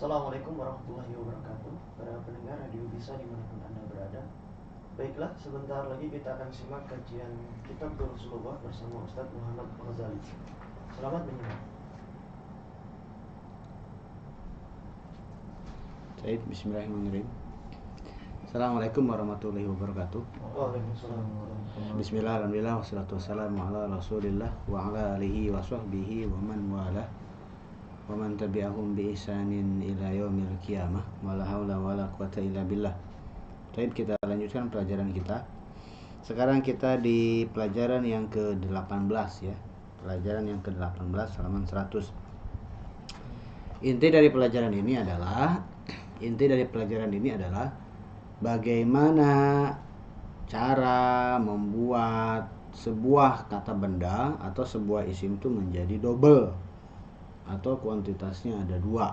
Assalamualaikum warahmatullahi wabarakatuh. Para pendengar radio bisa dimanapun Anda berada. Baiklah, sebentar lagi kita akan simak kajian Kitab Rasulullah bersama Ustaz Muhammad Ghazali. Selamat menyimak. Baik, bismillahirrahmanirrahim. Assalamualaikum warahmatullahi wabarakatuh. Waalaikumsalam. Bismillah, alhamdulillah, wassalatu wassalamu ala rasulillah wa ala alihi wa sahbihi wa man walah wa man tabi'ahum bi ihsanin ila yaumil qiyamah wa la haula wa la quwata illa billah. Baik, kita lanjutkan pelajaran kita. Sekarang kita di pelajaran yang ke-18 ya. Pelajaran yang ke-18 halaman 100. Inti dari pelajaran ini adalah bagaimana cara membuat sebuah kata benda atau sebuah isim itu menjadi double atau kuantitasnya ada dua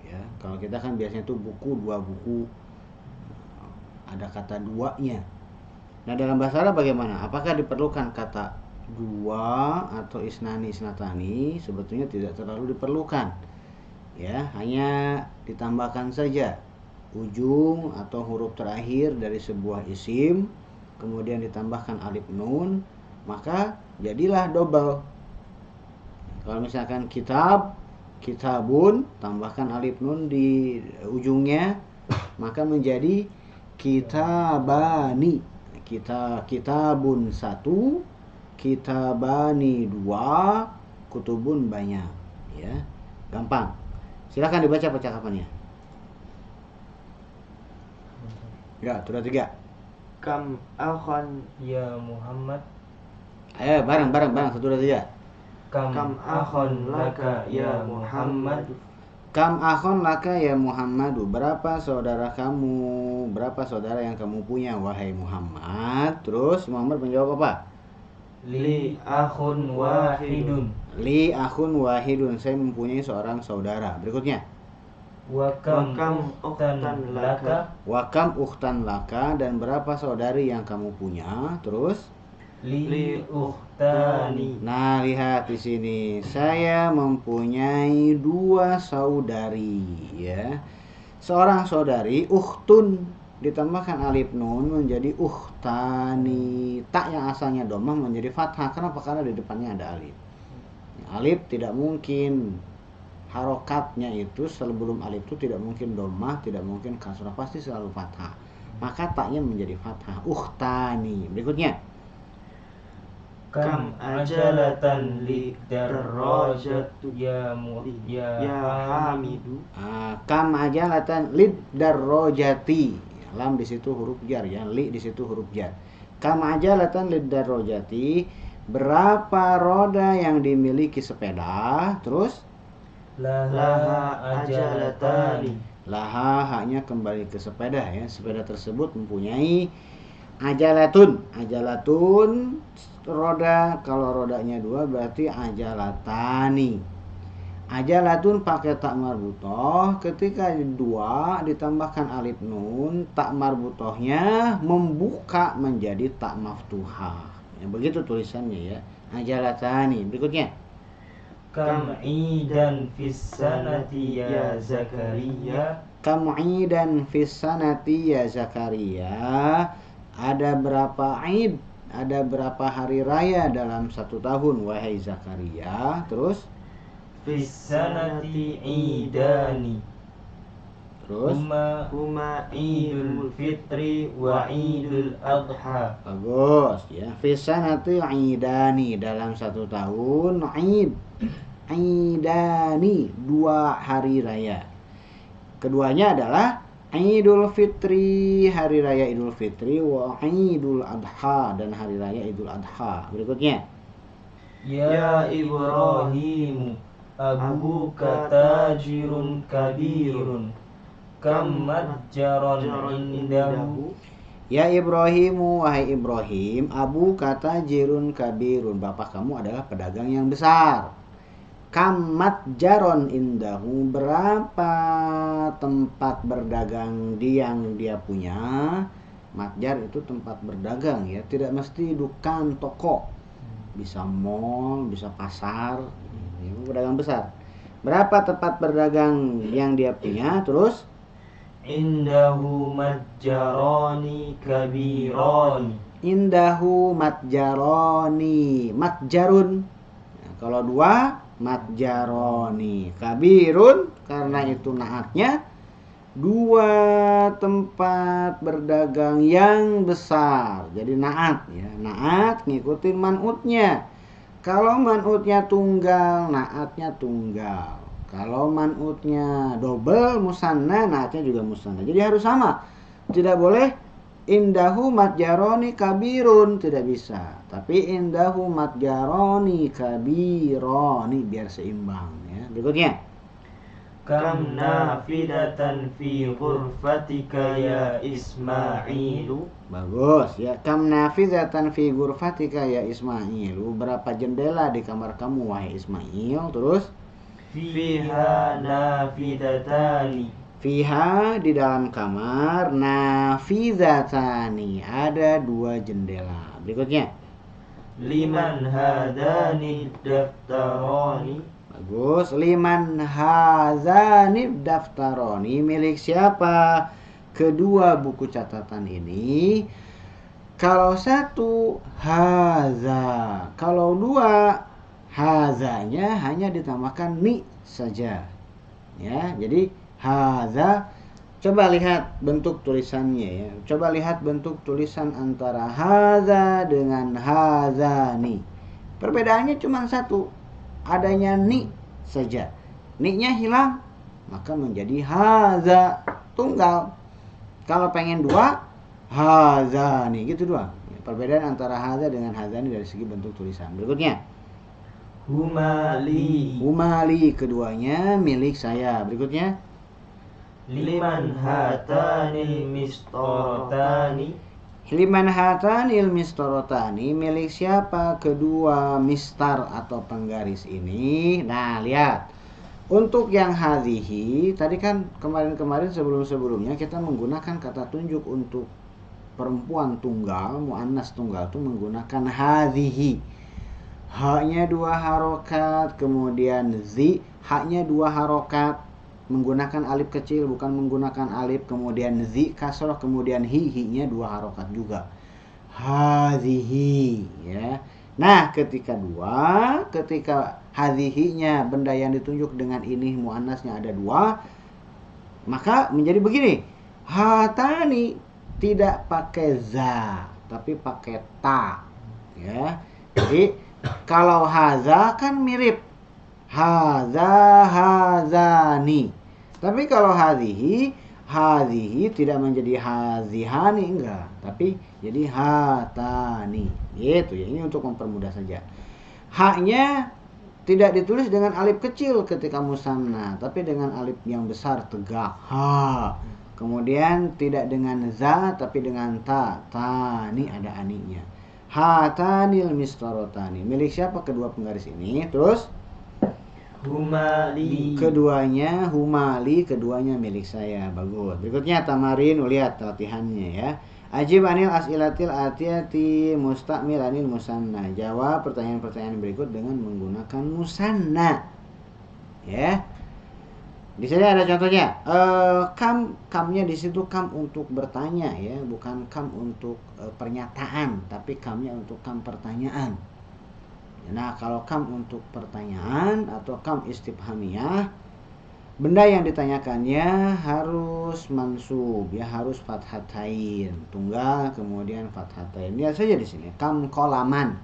ya. Kalau kita kan biasanya tuh dua buku ada kata duanya. Nah, dalam bahasa Arab bagaimana? Apakah diperlukan kata dua atau isnani isnatani? Sebetulnya tidak terlalu diperlukan ya, hanya ditambahkan saja ujung atau huruf terakhir dari sebuah isim, kemudian ditambahkan alif nun, maka jadilah double. Kalau misalkan kitabun, tambahkan alif nun di ujungnya, maka menjadi kitabani. Kitabun satu, kitabani dua, kutubun banyak ya. Gampang. Silakan dibaca percakapannya. Ya, sudah 3. Kam akhan Ya Muhammad. Ayo bareng 1, 2, 3. Kam akhan laka ya Muhammad. Kam akhon laka ya Muhammadu. Berapa saudara yang kamu punya wahai Muhammad? Terus Muhammad menjawab apa? Li akhun wahidun. Li akhun wahidun. Saya mempunyai seorang saudara. Berikutnya. Wa kam ukhtan laka. Wa kam ukhtan laka. Dan berapa saudari yang kamu punya? Terus Li ukhtani. Nah, lihat di sini. Saya mempunyai 2 saudari ya. Seorang saudari ukhtun ditambahkan alif nun menjadi ukhtani. Tak yang asalnya dhammah menjadi fathah. Kenapa? Karena di depannya ada alif. Alif tidak mungkin harokatnya itu sebelum alif itu tidak mungkin dhammah, tidak mungkin kasrah, pasti selalu fathah. Maka taknya menjadi fathah. Ukhtani. Berikutnya. Kam ajalatan li darrajatu ya Hamidu. Kam ajalatan lid darrojati. Lam di situ huruf jar ya, li di situ huruf jar. Kam ajalatan lid darrojati. Berapa roda yang dimiliki sepeda? Terus Laha ajalatani. Laha haknya kembali ke sepeda ya. Sepeda tersebut mempunyai ajalatun. Ajalatun roda, kalau rodanya 2 berarti ajalatani. Ajalatun pakai tak marbutoh. Ketika 2 ditambahkan alif nun, tak marbutohnya membuka menjadi tak maftuhah ya, begitu tulisannya ya. Ajalatani. Berikutnya. Kam'idan fis sanati ya Zakaria. Kam'idan fis sanati ya Zakaria. Ada berapa id? Ada berapa hari raya dalam 1 tahun wahai Zakaria? Terus Fis sanati idani. Terus Huma idul fitri wa idul adha. bagus ya. Fis sanati idani, dalam 1 tahun idani 2 hari raya. Keduanya adalah Idul Fitri, hari raya Idul Fitri, wa Idul Adha, dan hari raya Idul Adha. Berikutnya. Ya Ibrahim, abuka tajirun kabirun, kam majjaron indahu. Ya Ibrahimu, wahai Ibrahim, abu kata jirun kabirun, bapak kamu adalah pedagang yang besar. Kamat jaron indahu, berapa tempat berdagang yang dia punya. Matjar itu tempat berdagang ya, tidak mesti dukan toko, bisa mall, bisa pasar, ya, pedagang besar. Berapa tempat berdagang yang dia punya? Terus Indahu matjarani kabirani. indahu matjaroni, matjarun. Nah, kalau dua matjaroni, kabirun karena itu naatnya, dua tempat berdagang yang besar. Jadi naat ya, naat ngikutin man'utnya. Kalau man'utnya tunggal, naatnya tunggal. Kalau man'utnya double, musanna, naatnya juga musanna. Jadi harus sama. Tidak boleh indahu matjaroni kabirun, tidak bisa. Tapi indahu matjaroni kabironi, biar seimbang ya. Berikutnya. Kam nafidatan fi ghurfatika ya Ismailu. Bagus ya. Kam nafizatan fi ghurfatika ya Ismailu. Berapa jendela di kamar kamu wahai Ismail? Terus Fiha nafidatani. fiha di dalam kamar, nafizatani ada dua jendela. Berikutnya. Liman hadani daftarani. Bagus. Liman hazani daftaroni, milik siapa kedua buku catatan ini? Kalau satu haza, kalau dua hazanya hanya ditambahkan ni saja ya. Jadi haza, coba lihat bentuk tulisannya ya. Coba lihat bentuk tulisan antara haza dengan hazani. Perbedaannya cuma satu, adanya ni saja. Ni-nya hilang, maka menjadi haza, tunggal. Kalau pengen dua, hazani, gitu doang. Perbedaan antara haza dengan hazani dari segi bentuk tulisan. Berikutnya. Humali. Humali, keduanya milik saya. Berikutnya. Liman hatanil mistorotani. Liman hatanil mistorotani, milik siapa kedua mistar atau penggaris ini? Nah, lihat. Untuk yang hadhihi, tadi kan kemarin-kemarin sebelum-sebelumnya kita menggunakan kata tunjuk untuk perempuan tunggal, muannas tunggal itu menggunakan hadhihi. Haknya dua harokat, kemudian zi, haknya dua harokat, menggunakan alif kecil bukan menggunakan alif, kemudian zi kasroh, kemudian hi-nya dua harokat juga. Hadhihi ya. Nah, ketika hadhihi-nya benda yang ditunjuk dengan ini muannasnya ada dua, maka menjadi begini. Hatani tidak pakai za, tapi pakai ta ya. Jadi kalau haza kan mirip haza hazani. Tapi kalau hadhihi tidak menjadi hazihani, enggak, tapi jadi hatani. Gitu ya. Ini untuk mempermudah saja. Haknya tidak ditulis dengan alif kecil ketika musanna, tapi dengan alif yang besar tegak ha. Kemudian tidak dengan za tapi dengan ta. Tani ada aninya. Hatanil mistarotani. Milik siapa kedua penggaris ini? Terus Humali. keduanya milik saya. Bagus. Berikutnya tamarin, lihat latihannya ya. Ajib anil as'ilatil atiyati mustakmilanil musanna. Jawab pertanyaan-pertanyaan berikut dengan menggunakan musanna. Ya. Di sini ada contohnya. Kamnya di situ kam untuk bertanya ya, bukan kam untuk pernyataan, tapi kamnya untuk kam pertanyaan. Nah, kalau kam untuk pertanyaan atau kam istifhamiyah, benda yang ditanyakannya harus mansub ya, harus fathatain, tunggal kemudian fathatain. Lihat saja di sini, kam kolaman.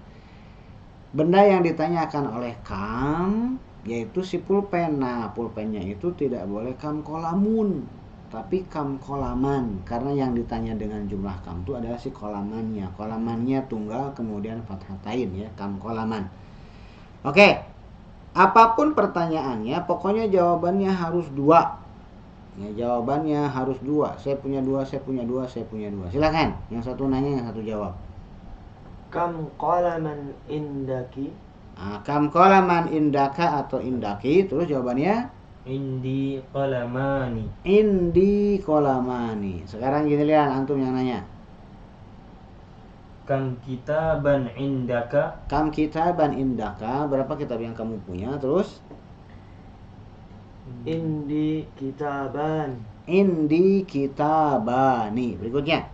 Benda yang ditanyakan oleh kam yaitu si pulpen. Nah, pulpennya itu tidak boleh kam kolamun, tapi kam kolaman, karena yang ditanya dengan jumlah kam itu adalah si kolamannya. Kolamannya tunggal kemudian fathatain ya, kam kolaman. Oke. Apapun pertanyaannya, pokoknya jawabannya harus dua. Ya, jawabannya harus dua. Saya punya dua, saya punya dua, saya punya dua. Silakan. Yang satu nanya, yang satu jawab. Kam qalaman indaki. Kam qalaman indaka atau indaki. Terus jawabannya Indi qalamani. indi qalamani. Sekarang gini lihat, antum yang nanya. Kam kitaban indaka. Kam kitaban indaka, berapa kitab yang kamu punya? Terus Indi kitaban. Indi kitabani. Berikutnya.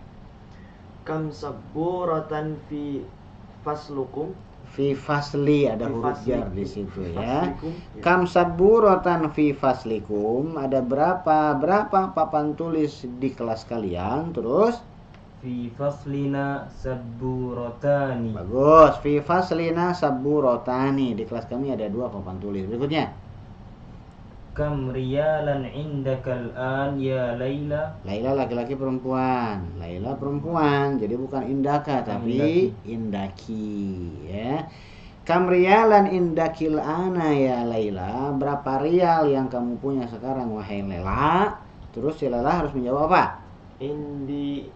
Kam saburatan fi faslukum. Fi fasli, ada Fi huruf jar faslikum. di situ Fi ya. faslikum, ya. Kam saburatan fi faslikum, ada berapa papan tulis di kelas kalian? Terus Fi faslina saburatani. bagus. Fi faslina saburotani, di kelas kami ada 2 papan tulis. Berikutnya. Kam riyalan indakal an ya Laila. Laila laki-laki perempuan. Laila perempuan, jadi bukan indaka tapi indaki ya. Kam riyalan indakil ana ya Laila, berapa rial yang kamu punya sekarang wahai Laila? Terus si Laila harus menjawab apa? Indi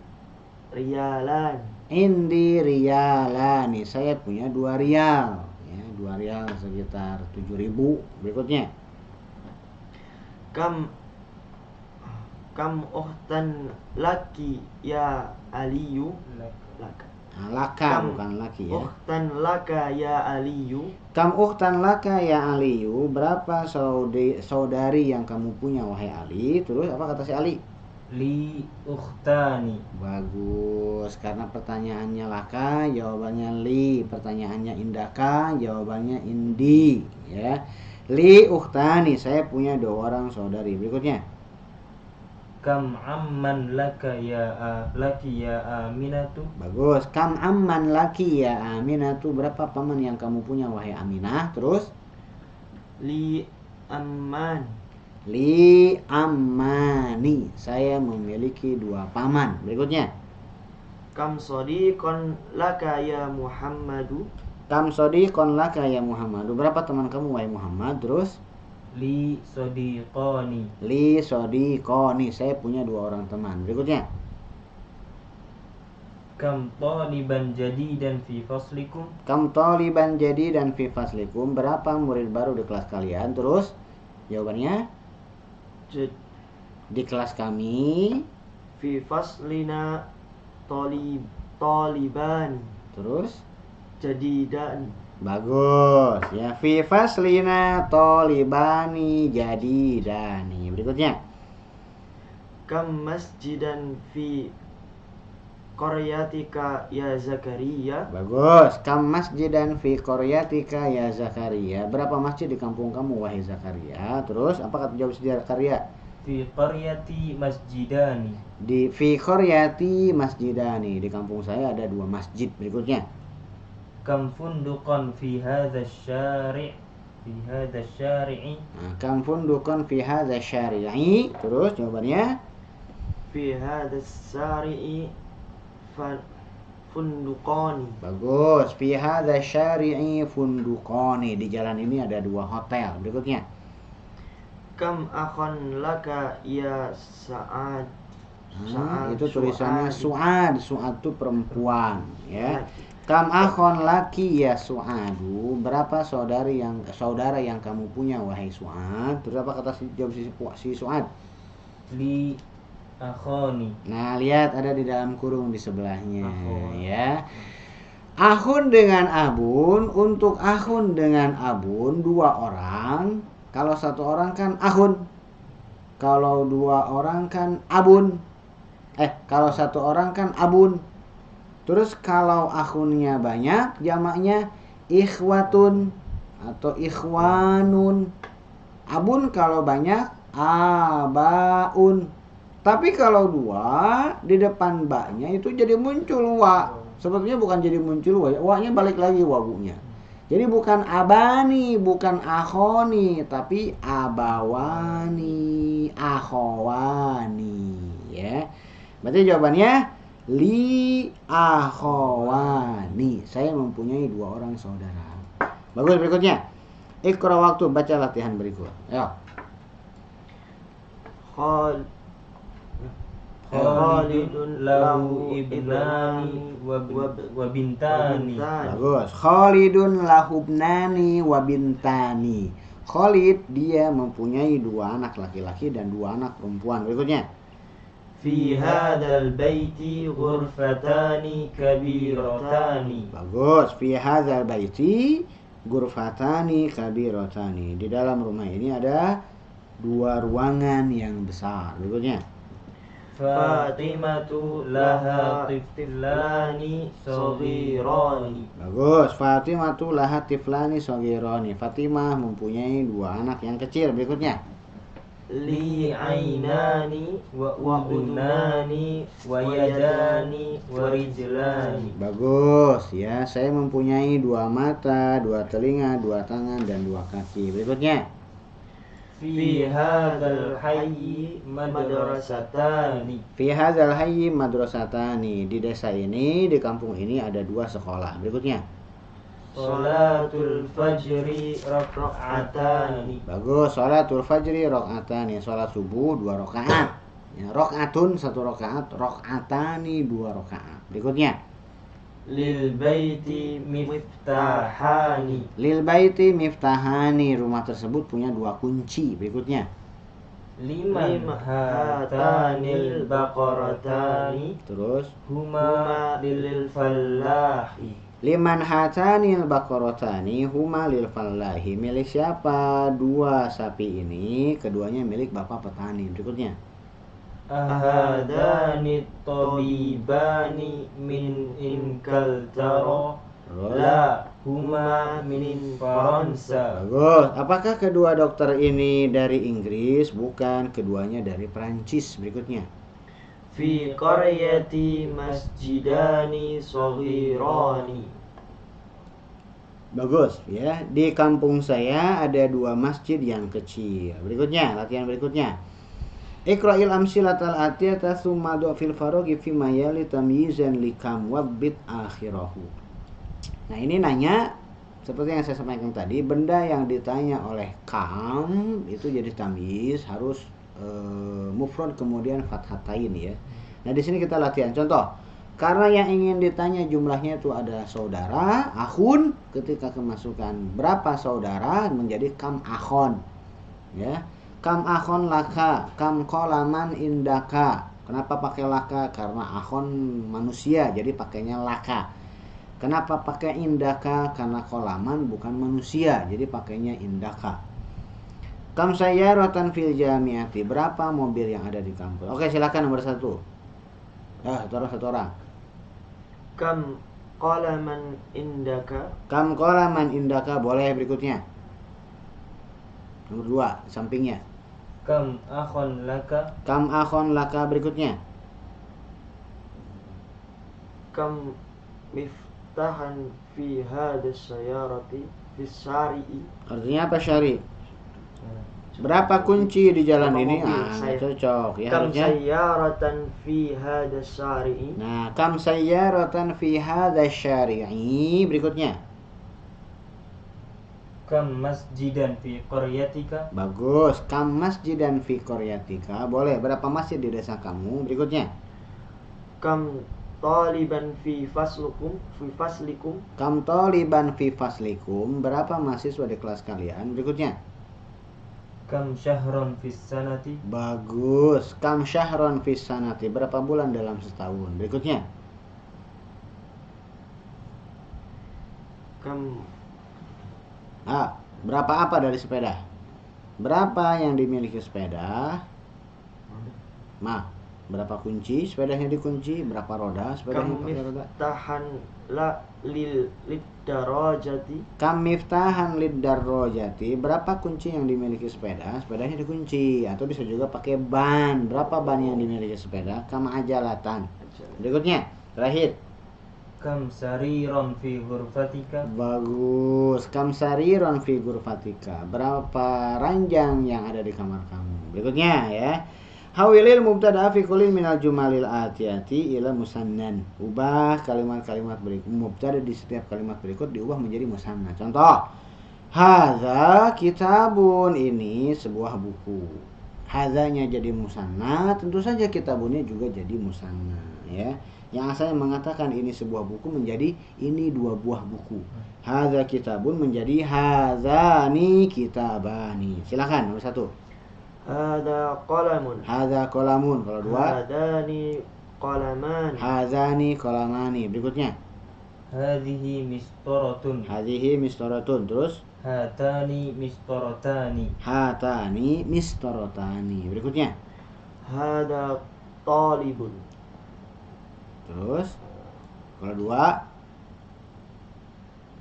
riyalan. Indi riyalani, saya punya 2 rial ya, 2 rial sekitar 7.000. Berikutnya. Kam uhtan laki ya Aliyu. Laka. Nah, laka bukan laki ya. Uhtan laka ya Aliyu. Kam ukhtan laka ya Aliyu, berapa saudari yang kamu punya wahai Ali? Terus apa kata si Ali? Li ukhtani. Bagus, karena pertanyaannya laka, jawabannya li. Pertanyaannya indaka, jawabannya indi ya. Li ukhtani, saya punya 2 orang saudari. Berikutnya. Kam amman laka ya laki ya Aminatu. Bagus. Kam amman laki ya Aminatu, berapa paman yang kamu punya wahai Aminah? Terus Li amman. li ammani, saya memiliki 2 paman. Berikutnya. Kam sodiqon laka ya Muhammadu. Kam sodiqon laka ya Muhammadu, berapa teman kamu wahai Muhammad? Terus Li sodiqani. li sodiqoni, saya punya 2 orang teman. Berikutnya. Kam taliban jadidan fi faslikum. Kam taliban jadi dan fi faslikum, berapa murid baru di kelas kalian? Terus jawabannya Jad- di kelas kami. Fi faslina taliban Terus jadidan. bagus ya, fi faslina tolibani jadi dani. Berikutnya. Kam masjidan fi qaryatika ya Zakaria. Bagus. Kam masjidan fi qaryatika ya Zakaria, berapa masjid di kampung kamu wahai Zakaria? Terus apa kata jawab si Zakaria? Fi qaryati masjidani. Di fi qaryati masjidani, di kampung saya ada 2 masjid. Berikutnya. Kam funduqan fi hadha syari' fi hadha syari'i. Nah, kam fundukan fi hadza syari'i. Terus jawabannya Fi hadas sari'i funduqani. bagus. Fi hadza syari'i funduqani, di jalan ini ada 2 hotel. Berikutnya. Kam akhon laka ya Sa'ad. Itu tulisannya Su'ad. Su'ad itu perempuan ya. Laki. Kam akhon laki ya Su'adu, berapa saudara yang kamu punya wahai Su'ad? Terus apa kata jawab si Su'ad? Li akhoni. Nah, lihat ada di dalam kurung di sebelahnya Akhun. ya. Akhun dengan abun, untuk akhun dengan abun 2 orang. Kalau 1 orang kan akhun. Kalau 2 orang kan abun. Kalau 1 orang kan abun. Terus kalau akhunnya banyak, jamaknya ikhwatun atau ikhwanun. Abun kalau banyak abaun. Tapi kalau 2 di depan baknya itu jadi muncul wa. Sebetulnya bukan jadi muncul wa, wa-nya balik lagi wawunya. Jadi bukan abani, bukan akhoni, tapi abawani, akhowani ya. Berarti jawabannya li akhowani, saya mempunyai 2 orang saudara. Bagus. Berikutnya. Iqra waktu, baca latihan berikut. Ayo. Khalidun lahu ibnani wa bintani. Bagus. Khalidun lahubnani wa bintani. Khalid dia mempunyai 2 anak laki-laki dan 2 anak perempuan. Berikutnya. Fi hadzal baiti ghurfatani kabiratani. Bagus. Fi hadzal baiti ghurfatani kabiratani. Di dalam rumah ini ada dua ruangan yang besar. Berikutnya. Fatimatu laha tiflani saghirani. Bagus. Fatimatu laha tiflani saghirani. Fatimah mempunyai dua anak yang kecil. Berikutnya. Li ainani wa udunani wa yadani wa rijlani. Bagus ya, saya mempunyai dua mata, dua telinga, dua tangan dan dua kaki. Berikutnya. Fi hadzal hayyi madrasatani. Fi hadzal hayyi madrasatani. Di desa ini, di kampung ini ada dua sekolah. Berikutnya. Salatul fajri raka'atani. Bagus, salatul fajri raka'atani. Salat subuh 2 rakaat. Ya, rakaatun 1 rakaat, raka'atani 2 rakaat. Berikutnya. Lil baiti miftahani. Lil baiti miftahani. Rumah tersebut punya 2 kunci. Berikutnya. Liman hatanil baqaratani. Terus. Huma lil fallahi. Liman hatanil baqaratani huma lil fallahi. Milik siapa? 2 sapi ini, keduanya milik bapak petani. Berikutnya. Ahadani tabibani min Inkaltara. La huma min Faransa. Bagus. Apakah kedua dokter ini dari Inggris? Bukan, keduanya dari Prancis. Berikutnya. Fi qaryati masjidani saghirani. Bagus ya. Di kampung saya ada 2 masjid yang kecil. Berikutnya, latihan berikutnya. Iqra'il amsilatal atiyata tsumma du fil faraghi fi ma yali tamyizan likam wabbit akhirahu. Nah, ini nanya seperti yang saya sampaikan tadi, benda yang ditanya oleh kam itu jadi tamyiz harus mufrad kemudian fathatain ya. Nah, di sini kita latihan contoh. Karena yang ingin ditanya jumlahnya itu ada saudara, akhun, ketika kemasukan berapa saudara menjadi kam akhon. Ya. Kam akhon laka, kam qalaman indaka. Kenapa pakai laka? Karena akhon manusia, jadi pakainya laka. Kenapa pakai indaka? Karena qalaman bukan manusia, jadi pakainya indaka. Kam sayyaratan fil jami'ati. Berapa mobil yang ada di kampus? Oke, silakan nomor 1. Satu orang. Kam qalaman indaka. Kam qalaman indaka. Boleh berikutnya. Nomor 2, sampingnya. Kam akhon laka. Kam akhon laka. Berikutnya. Kam miftahan fi hadas sayarati fi syari'i. Artinya apa syari? Berapa kunci di jalan ini? Cocok ya. Kam Harusnya. sayyaratan fi hadas syari'i. Nah, kam sayyaratan fi hadza syari'i. Berikutnya. Kam masjidan fi qaryatika. Bagus. Kam masjidan fi qaryatika. Boleh. Berapa masjid di desa kamu? Berikutnya. Kam taliban fi faslikum. Kam taliban fi faslikum. Berapa mahasiswa di kelas kalian? Berikutnya. Kam syahron fis sanati. Bagus. Kam syahron fis sanati. Berapa bulan dalam setahun? Berikutnya. Kam Berapa apa dari sepeda? Berapa yang dimiliki sepeda? Berapa kunci sepedanya dikunci? Berapa roda sepedanya kam pakai roda? miftahan la lil darajati. Kam miftahan lid darajati. Berapa kunci yang dimiliki sepeda? Sepedanya dikunci. Atau bisa juga pakai ban. Berapa ban yang dimiliki sepeda? Kam ajalatan. Berikutnya, terakhir. Kam sariron fi ghurfatika. Bagus. Kam sariron fi ghurfatika. Berapa ranjang yang ada di kamar kamu? Berikutnya ya. Hawilil mubtada fi kullin minal jumalil atiyati ila musannan. Ubah kalimat-kalimat berikut mubtada di setiap kalimat berikut diubah menjadi musanna. Contoh. Hadza kitabun. Ini sebuah buku. Hadzanya jadi musanna, tentu saja kitabunnya juga jadi musanna ya. Yang asalnya mengatakan ini sebuah buku menjadi ini 2 buah buku. Hadza kitabun menjadi hadzani kitabani. Silakan nomor 1. Hadza qalamun. Hadza qalamun. Kalau 2. Hadani qalaman. Hadzani qalamani. Berikutnya. Hadhihi mistoratun. Hadhihi mistoratun. Terus Hatani mistorotani. Hatani mistorotani. Berikutnya. Hada talibun. Terus kalau dua.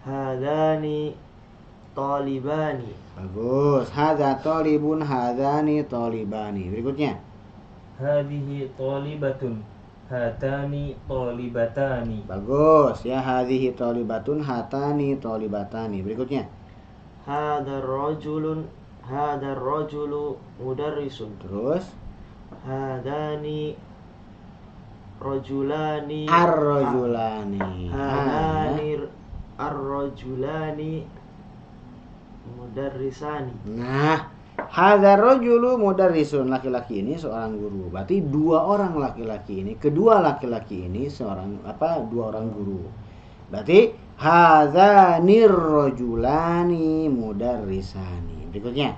Hadani talibani. Bagus. Hadza talibun, hadzani talibani. Berikutnya. Hadihi talibatun. Hatani talibatani. Bagus. Ya, hadhihi talibatun, hatani talibatani. Berikutnya. Hadar rajulu mudarrisun. Terus Hadani rajulani. ar-rajulani. Hadani ar-rajulani mudarrisani. Nah, hadzal rajulu mudarrisun, laki-laki ini seorang guru. Berarti dua orang laki-laki ini, kedua laki-laki ini dua orang guru. Berarti hadzanir rajulani mudarrisani. Berikutnya.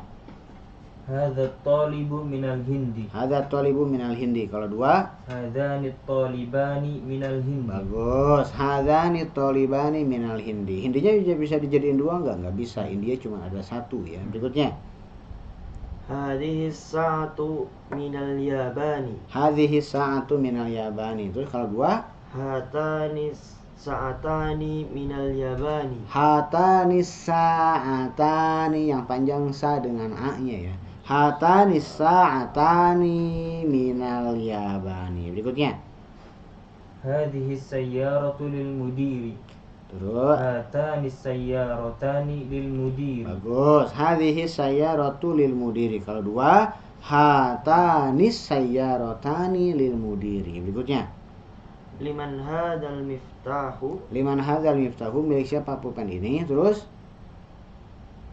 Hadza talibu minal hindi. Hadzal talibu minal hindi. Kalau dua. Hadzani talibani minal hindi. Bagus. Hadzani talibani minal hindi. Hindinya bisa dijadiin dua enggak? Enggak bisa. India cuma ada satu ya. Berikutnya. Hadhihi sa'atu minal yabani. Hadhihi sa'atu minal yabani. Terus kalau dua. Hatani sa'atani minal yabani. Hatani sa'atani, yang panjang sa dengan a-nya ya. Hatani sa'atani minal yabani. Berikutnya. Hadhihi sayyaratu lil mudiri. Terus. Hatani sayyaratani lil mudiri. Bagus. Hadhihi sayyaratu lil mudiri. Kalau dua. Hatani sayyaratani lil mudiri. Berikutnya. Liman hadal miftahu. Liman hadzal miftahu, milik siapa pulpen ini? Terus.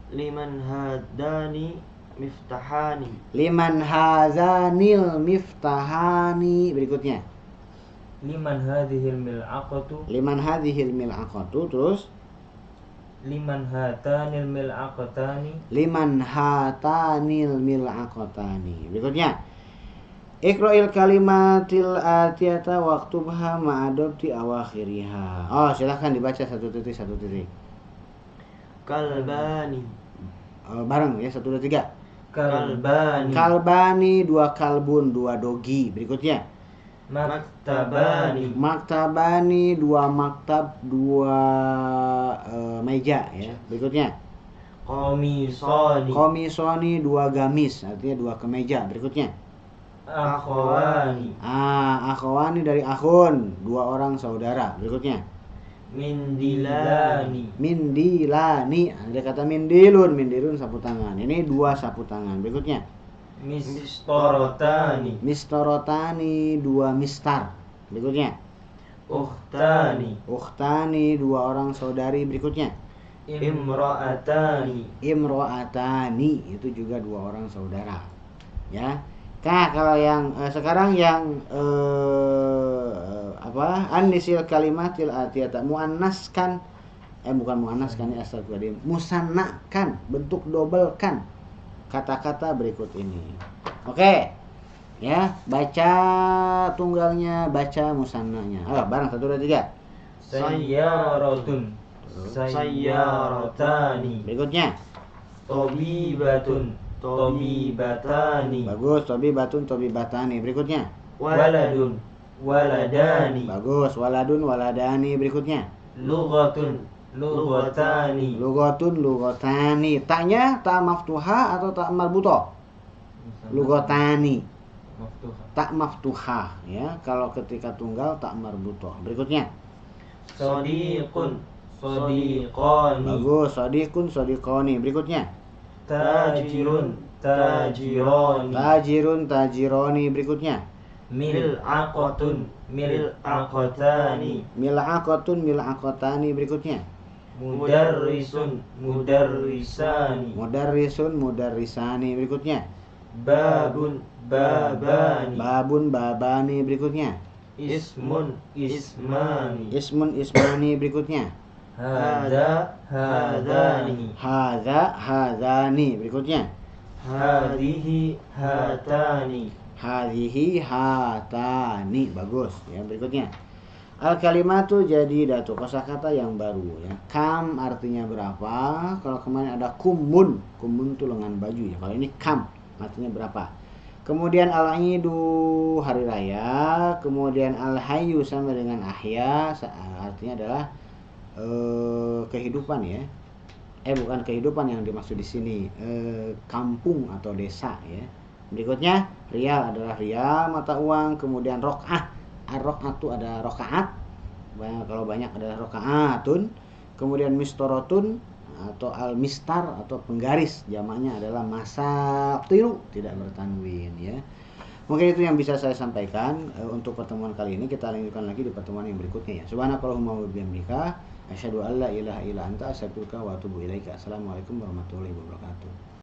Liman hadani miftahani. Liman hadzanil miftahani. Berikutnya. Liman hadhil mil'aqatu. Liman hadhil mil'aqatu. Terus. Liman hatanil mil'aqatani. Liman hatanil mil'aqatani. Berikutnya. Iqra'il kalimatil atiyata waktubha ma'adobti awakhiriha. Oh, silahkan dibaca satu titik. Kalbani. Bareng ya, 1, 2, 3. Kalbani. Kalbani, 2 kalbun, 2 dogi. Berikutnya. Maktabani. Maktabani, 2 maktab, 2 meja ya. Berikutnya. Komisoni. Komisoni, 2 gamis, artinya 2 kemeja. Berikutnya. Akhwani. Akhwani dari akhun, 2 orang saudara. Berikutnya. Mindilani. Mindilani, ada kata mindilun sapu tangan. Ini 2 sapu tangan. Berikutnya. Mistorotani. Mistorotani, 2 mistar. Berikutnya. Ukhtani. Ukhtani, 2 orang saudari. Berikutnya. Imra'atani. Imro'atani, itu juga 2 orang saudara. Ya. Nah, kalau yang sekarang yang Anisil kalimatil atiyata, muannaskan, bukan muannaskan ya, astagfirullahaladzim, musannakan, bentuk dobelkan kata-kata berikut ini. Oke. Ya, baca tunggalnya, baca musannanya. Bareng 1, 2, 3. Sayyaratun. Sayyaratani. Berikutnya. Tabibatun. Tabibatani. Bagus, tabibatun, tabibatani. Berikutnya. Waladun. Waladani. Bagus, waladun, waladani. Berikutnya. Lughatun. Lughatani. Lughatun, lughatani. Taknya tak maftuha atau tak marbutoh? Lughatani. Maftuha. Tak maftuha ya. Kalau ketika tunggal tak marbutoh. Berikutnya. Sadiqun. Sadiqani. Bagus, sadiqun, sadiqani. Berikutnya. Tajirun. Tajirani. Tajirun, tajironi. Berikutnya. Mil'aqatun. Mil'aqatani. Mil'aqatun, mil'aqatani. Berikutnya. Mudarrisun. Mudarrisani. Mudarrisun, mudarrisani. Berikutnya. Babun. Babani. Babun, babani. Berikutnya. Ismun. Ismani. Ismun, ismani. Berikutnya. Hada. Hadani. Hadza, hadzani. Berikutnya. Hadihi. Hatani. Hadhihi hatani. Bagus ya. Berikutnya. Al kalimatu jadidatu, kosakata yang baru ya. Kam artinya berapa? Kalau kemarin ada kumun, kumun itu lengan baju ya. Kalau ini kam artinya berapa? Kemudian al-idu hari raya, kemudian al-hayyu sama dengan ahya, artinya adalah kehidupan ya. Bukan kehidupan yang dimaksud di sini, kampung atau desa ya. Berikutnya rial adalah rial mata uang, kemudian rok'ah. Ar-rok'atu ada rokaat, kalau banyak adalah rokaatun. Kemudian mistorotun atau al-mistar atau penggaris, jamaknya adalah masatiru, tidak bertanwin ya. Mungkin itu yang bisa saya sampaikan untuk pertemuan kali ini. Kita lanjutkan lagi di pertemuan yang berikutnya ya. Subhanakallahumma wa bihamdika asyhadu an la ilaha illa anta astaghfiruka wa atubu ilaika. Assalamualaikum warahmatullahi wabarakatuh.